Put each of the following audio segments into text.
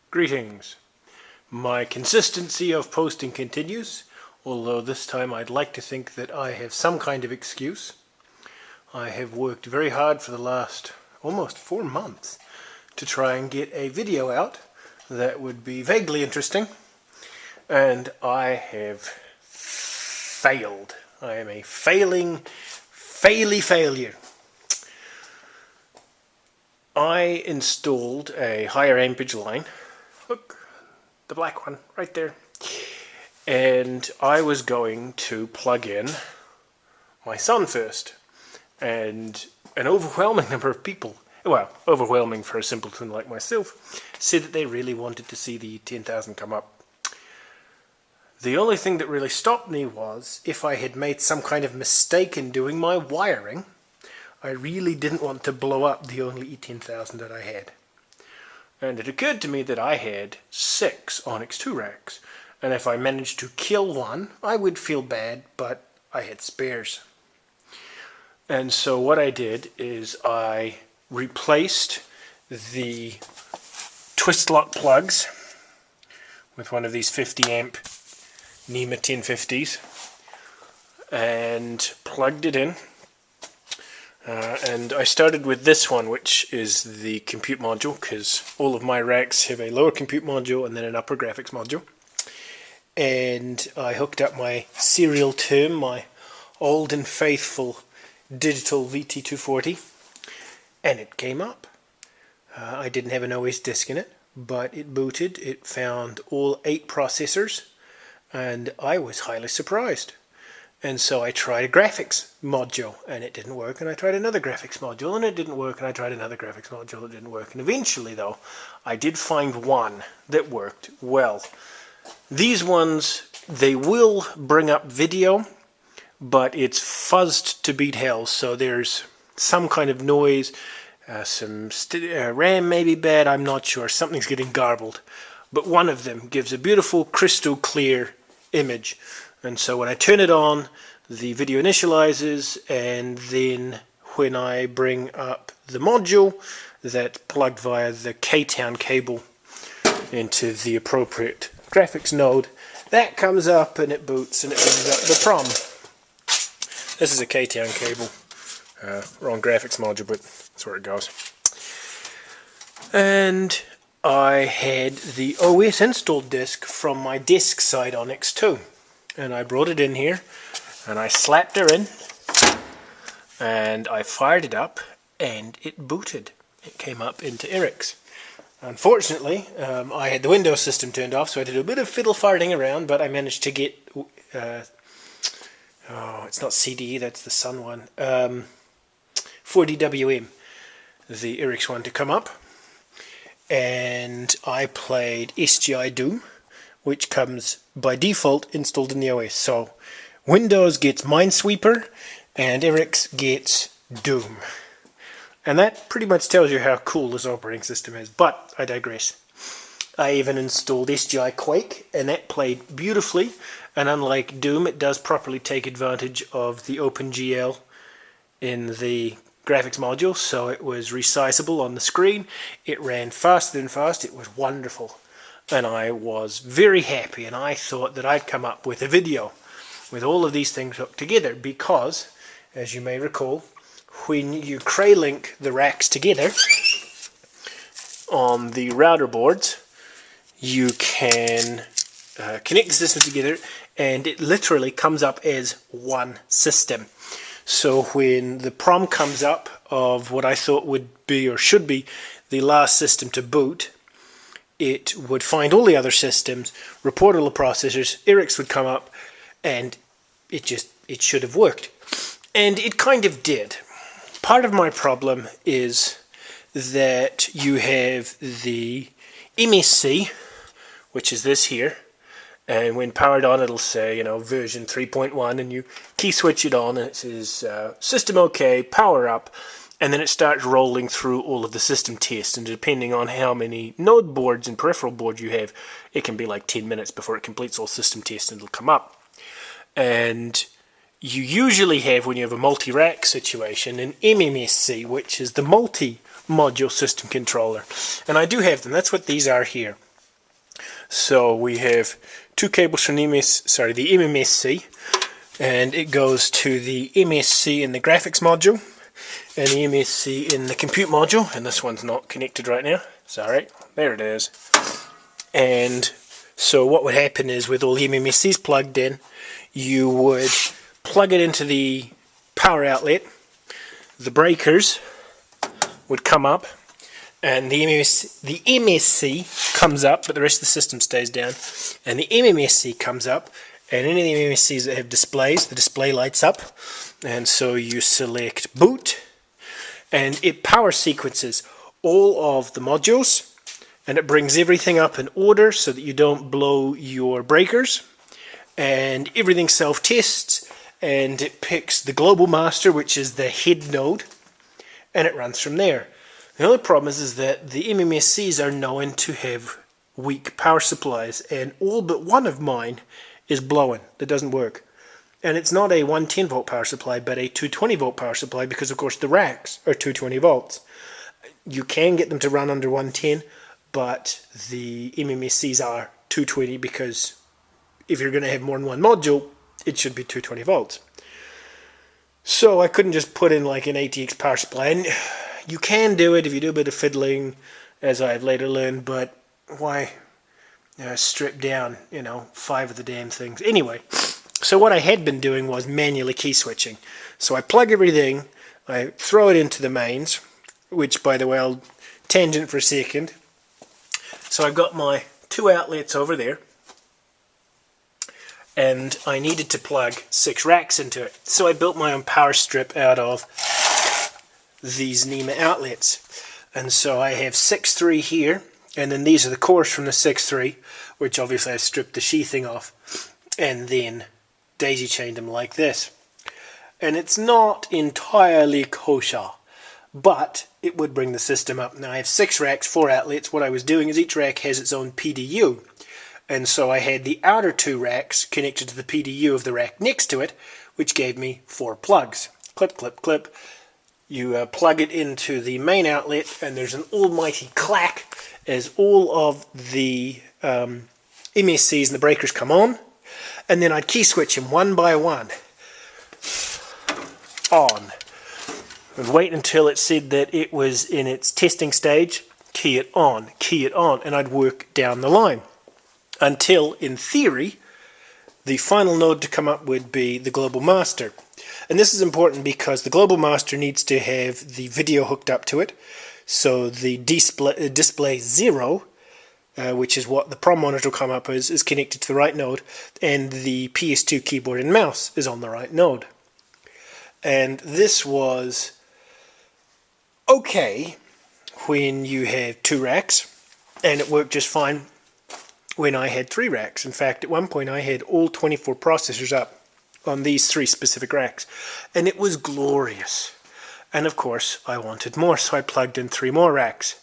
Greetings. My consistency of posting continues, although this time I'd like to think that I have some kind of excuse. I have worked very hard for the last almost 4 months to try and get a video out that would be vaguely interesting, and I have failed. I am a failure. I installed a higher ampage line. Look, the black one right there. And I was going to plug in my son first. And an overwhelming number of people, well, overwhelming for a simpleton like myself, said that they really wanted to see the 10,000 come up. The only thing that really stopped me was if I had made some kind of mistake in doing my wiring. I really didn't want to blow up the only E10,000 that I had. And it occurred to me that I had 6 Onyx2 racks, and if I managed to kill one, I would feel bad, but I had spares. And so what I did is I replaced the twist lock plugs with one of these 50 amp NEMA 1050s and plugged it in. And I started with this one, which is the compute module, because all of my racks have a lower compute module and then an upper graphics module. And I hooked up my serial term, my old and faithful digital VT240, and it came up. I didn't have an OS disk in it, but it booted. It found all 8 processors, and I was highly surprised. And so I tried a graphics module and it didn't work, and I tried another graphics module and it didn't work, and I tried another graphics module and it didn't work. And eventually though, I did find one that worked well. These ones, they will bring up video, but it's fuzzed to beat hell, so there's some kind of noise, some RAM may be bad, I'm not sure, something's getting garbled. But one of them gives a beautiful crystal clear image. And so when I turn it on, the video initializes, and then when I bring up the module that's plugged via the K-Town cable into the appropriate graphics node, that comes up and it boots and it brings up the PROM. This is a K-Town cable, wrong graphics module, but that's where it goes. And I had the OS installed disk from my disk side Onyx2. And I brought it in here, and I slapped her in, and I fired it up, and it booted. It came up into Eric's. Unfortunately, I had the Windows system turned off, so I did a bit of fiddle farting around, but I managed to get, it's not CDE, that's the Sun one, 4DWM, the Eric's one, to come up. And I played SGI Doom, which comes by default installed in the OS. So Windows gets Minesweeper and Eric's gets Doom. And that pretty much tells you how cool this operating system is, but I digress. I even installed SGI Quake, and that played beautifully, and unlike Doom, it does properly take advantage of the OpenGL in the graphics module, so it was resizable on the screen. It ran faster than fast. It was wonderful. And I was very happy, and I thought that I'd come up with a video with all of these things hooked together, because, as you may recall, when you Cray-link the racks together on the router boards, you can connect the systems together, and it literally comes up as one system. So when the PROM comes up of what I thought would be, or should be, the last system to boot, it would find all the other systems, report all the processors, Eric's would come up, and it should have worked. And it kind of did. Part of my problem is that you have the MSC, which is this here, and when powered on it'll say, version 3.1, and you key switch it on and it says system OK, power up. And then it starts rolling through all of the system tests, and depending on how many node boards and peripheral boards you have, it can be like 10 minutes before it completes all system tests and it'll come up. And you usually have, when you have a multi-rack situation, an MMSC, which is the multi-module system controller. And I do have them. That's what these are here. So we have two cables from the MMSC, and it goes to the MSC in the graphics module and the MSC in the compute module, and this one's not connected right now. Sorry, there it is. And so what would happen is, with all the MMSCs plugged in, you would plug it into the power outlet, the breakers would come up, and the MSC comes up, but the rest of the system stays down, and the MMSC comes up, and any of the MMSCs that have displays, the display lights up, and so you select boot, and it power sequences all of the modules, and it brings everything up in order so that you don't blow your breakers, and everything self-tests, and it picks the global master, which is the head node, and it runs from there. The only problem is that the MMSCs are known to have weak power supplies, and all but one of mine is blowing. That doesn't work. And it's not a 110 volt power supply, but a 220 volt power supply, because of course the racks are 220 volts. You can get them to run under 110, but the MMSCs are 220, because if you're going to have more than one module, it should be 220 volts. So I couldn't just put in like an ATX power supply. And you can do it if you do a bit of fiddling, as I've later learned, but why strip down, 5 of the damn things? Anyway, so what I had been doing was manually key switching. So I plug everything, I throw it into the mains, which, by the way, I'll tangent for a second. So I've got my 2 outlets over there, and I needed to plug 6 racks into it. So I built my own power strip out of these NEMA outlets. And so I have 6.3 here, and then these are the cores from the 6.3, which obviously I've stripped the sheathing off, and then daisy chained them like this. And it's not entirely kosher, but it would bring the system up. Now I have 6 racks, 4 outlets. What I was doing is each rack has its own PDU. And so I had the outer 2 racks connected to the PDU of the rack next to it, which gave me 4 plugs. Clip, clip, clip. You plug it into the main outlet, and there's an almighty clack as all of the MSCs and the breakers come on. And then I'd key switch them one by one on, and wait until it said that it was in its testing stage, key it on, and I'd work down the line until, in theory, the final node to come up would be the global master. And this is important because the global master needs to have the video hooked up to it. So the display 0, which is what the prom monitor will come up as, is connected to the right node, and the PS2 keyboard and mouse is on the right node. And this was okay when you have 2 racks, and it worked just fine when I had 3 racks. In fact, at one point I had all 24 processors up on these 3 specific racks, and it was glorious. And of course I wanted more, so I plugged in 3 more racks,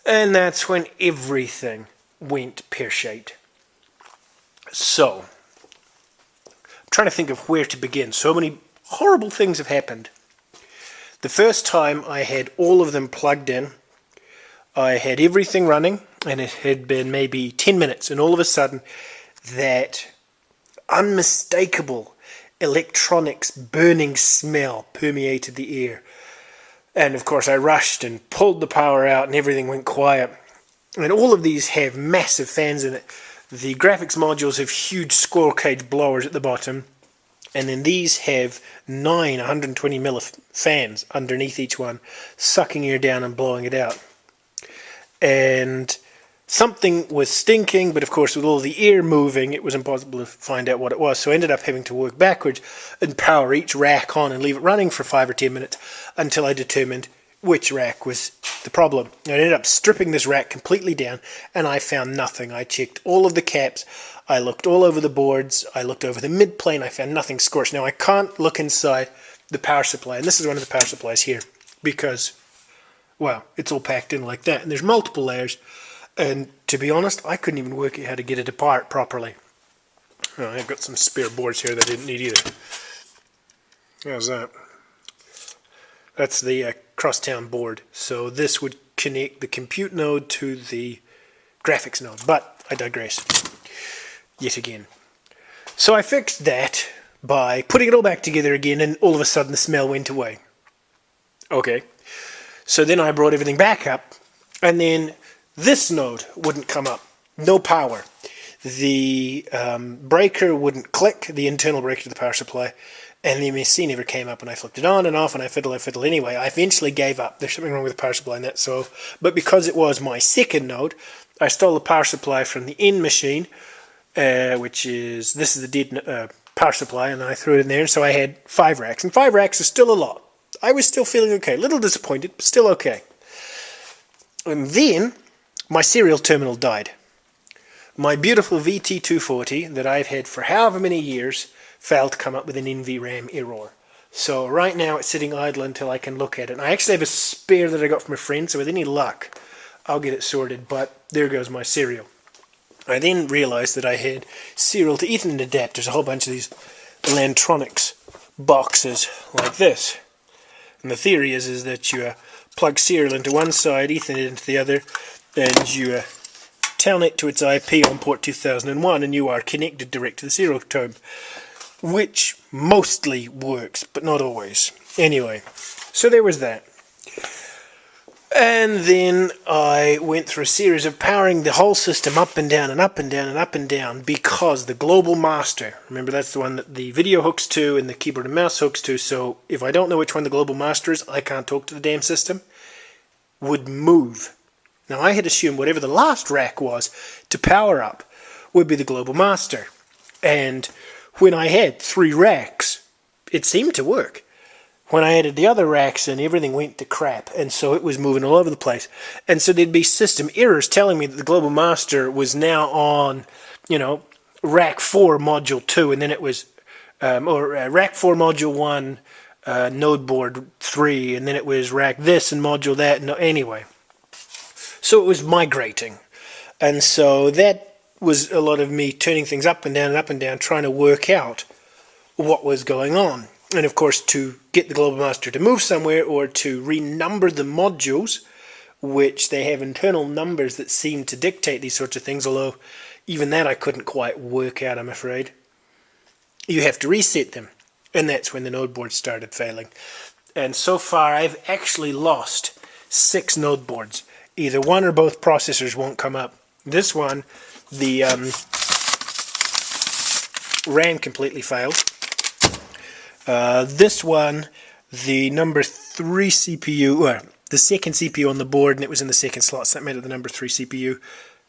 and that's when everything went pear-shaped. So I'm trying to think of where to begin. So many horrible things have happened. The first time I had all of them plugged in, I had everything running, and it had been maybe 10 minutes, and all of a sudden that unmistakable electronics burning smell permeated the air. And of course I rushed and pulled the power out, and everything went quiet. And all of these have massive fans in it. The graphics modules have huge squirrel cage blowers at the bottom, and then these have 9 120 mm fans underneath each one, sucking air down and blowing it out. And something was stinking, but of course with all the air moving it was impossible to find out what it was, so I ended up having to work backwards and power each rack on and leave it running for 5 or 10 minutes until I determined which rack was the problem. I ended up stripping this rack completely down, and I found nothing. I checked all of the caps, I looked all over the boards, I looked over the mid plane, I found nothing scorched. Now I can't look inside the power supply, and this is one of the power supplies here, because, well, it's all packed in like that, and there's multiple layers. And to be honest, I couldn't even work out how to get it apart properly. Oh, I've got some spare boards here that I didn't need either. How's that? That's the crosstown board. So this would connect the compute node to the graphics node. But I digress. Yet again. So I fixed that by putting it all back together again, and all of a sudden the smell went away. Okay. So then I brought everything back up, and then this node wouldn't come up. No power. The breaker wouldn't click, the internal breaker to the power supply, and the MSC never came up, and I flipped it on and off, and I fiddle anyway. I eventually gave up. There's something wrong with the power supply in that, so, but because it was my second node, I stole the power supply from the end machine, which is, this is the dead power supply, and I threw it in there, and so I had 5 racks, and 5 racks is still a lot. I was still feeling okay, a little disappointed, but still okay. And then, my serial terminal died. My beautiful VT240 that I've had for however many years failed to come up with an NVRAM error. So right now it's sitting idle until I can look at it. And I actually have a spare that I got from a friend, so with any luck I'll get it sorted, but there goes my serial. I then realized that I had serial to Ethernet adapters, a whole bunch of these Lantronix boxes like this. And the theory is that you plug serial into one side, Ethernet into the other, and you telnet to its IP on port 2001, and you are connected direct to the serial term, which mostly works, but not always. Anyway, so there was that. And then I went through a series of powering the whole system up and down and up and down and up and down, because the global master, remember that's the one that the video hooks to and the keyboard and mouse hooks to, so if I don't know which one the global master is, I can't talk to the damn system, would move. Now I had assumed whatever the last rack was to power up would be the global master. And when I had 3 racks, it seemed to work. When I added the other racks in, everything went to crap, and so it was moving all over the place. And so there'd be system errors telling me that the global master was now on, you know, rack 4 module 2, and then it was, rack 4 module 1, node board 3, and then it was rack this and module that, and anyway. So it was migrating, and so that was a lot of me turning things up and down, trying to work out what was going on. And of course, to get the global master to move somewhere, or to renumber the modules, which they have internal numbers that seem to dictate these sorts of things, although even that I couldn't quite work out, I'm afraid. You have to reset them, and that's when the node boards started failing. And so far I've actually lost 6 node boards. Either one or both processors won't come up. This one, the RAM completely failed. This one, the number 3 CPU, the second CPU on the board, and it was in the second slot, so that made it the number 3 CPU.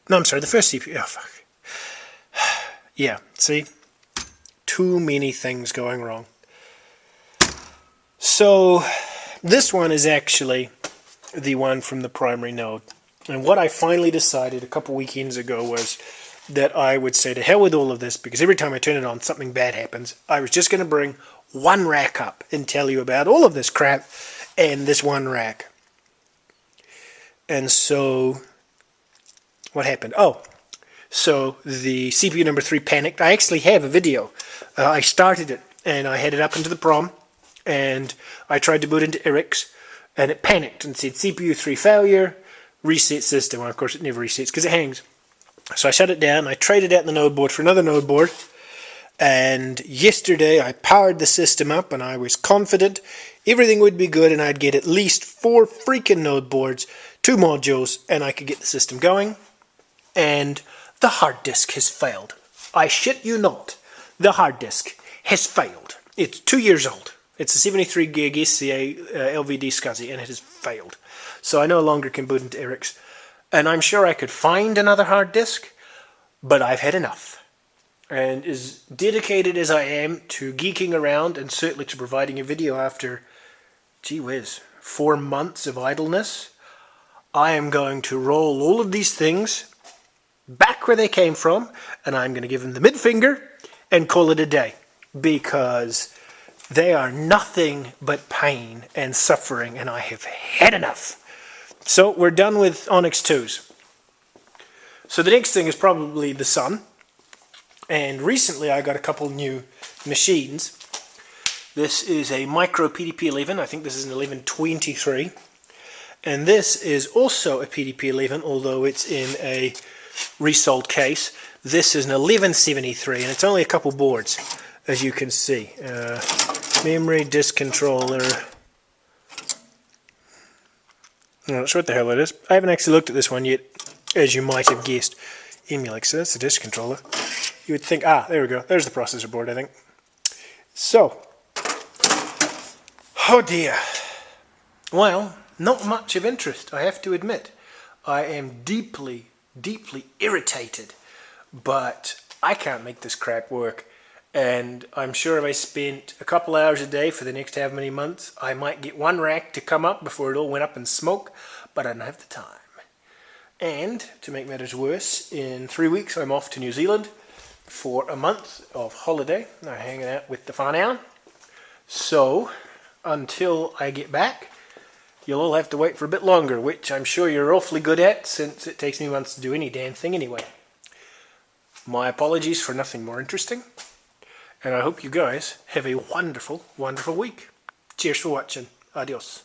No, I'm sorry, the first CPU. Oh, fuck. Yeah, see? Too many things going wrong. So, this one is actually the one from the primary node. And what I finally decided a couple weekends ago was that I would say to hell with all of this, because every time I turn it on something bad happens. I was just going to bring one rack up and tell you about all of this crap and this one rack. And so what happened? Oh, so the CPU number 3 panicked. I actually have a video. I started it and I had it up into the prom, and I tried to boot into Onyx, and it panicked and said CPU 3 failure, reset system. Well, of course it never resets because it hangs. So I shut it down. I traded out the node board for another node board, and yesterday I powered the system up, and I was confident everything would be good and I'd get at least 4 freaking node boards, 2 modules, and I could get the system going. And the hard disk has failed. I shit you not. The hard disk has failed. It's 2 years old. It's a 73 gig SCA LVD SCSI, and it has failed. So I no longer can boot into Onyx. And I'm sure I could find another hard disk, but I've had enough. And as dedicated as I am to geeking around, and certainly to providing a video after, gee whiz, 4 months of idleness, I am going to roll all of these things back where they came from, and I'm going to give them the mid finger and call it a day, because they are nothing but pain and suffering, and I have had enough. So we're done with Onyx2s. So the next thing is probably the Sun. And recently I got a couple new machines. This is a micro PDP-11. I think this is an 1123. And this is also a PDP-11, although it's in a resold case. This is an 1173 and it's only a couple boards, as you can see. Memory, disk controller. I'm not sure what the hell it is. I haven't actually looked at this one yet, as you might have guessed. Emulix, so that's the disk controller. You would think, there we go. There's the processor board, I think. So, oh dear. Well, not much of interest, I have to admit. I am deeply, deeply irritated, but I can't make this crap work. And I'm sure if I spent a couple hours a day for the next how many months, I might get one rack to come up before it all went up in smoke, but I don't have the time. And, to make matters worse, in 3 weeks I'm off to New Zealand for a month of holiday. I'm hanging out with the whānau. So, until I get back, you'll all have to wait for a bit longer, which I'm sure you're awfully good at, since it takes me months to do any damn thing anyway. My apologies for nothing more interesting. And I hope you guys have a wonderful, wonderful week. Cheers for watching. Adios.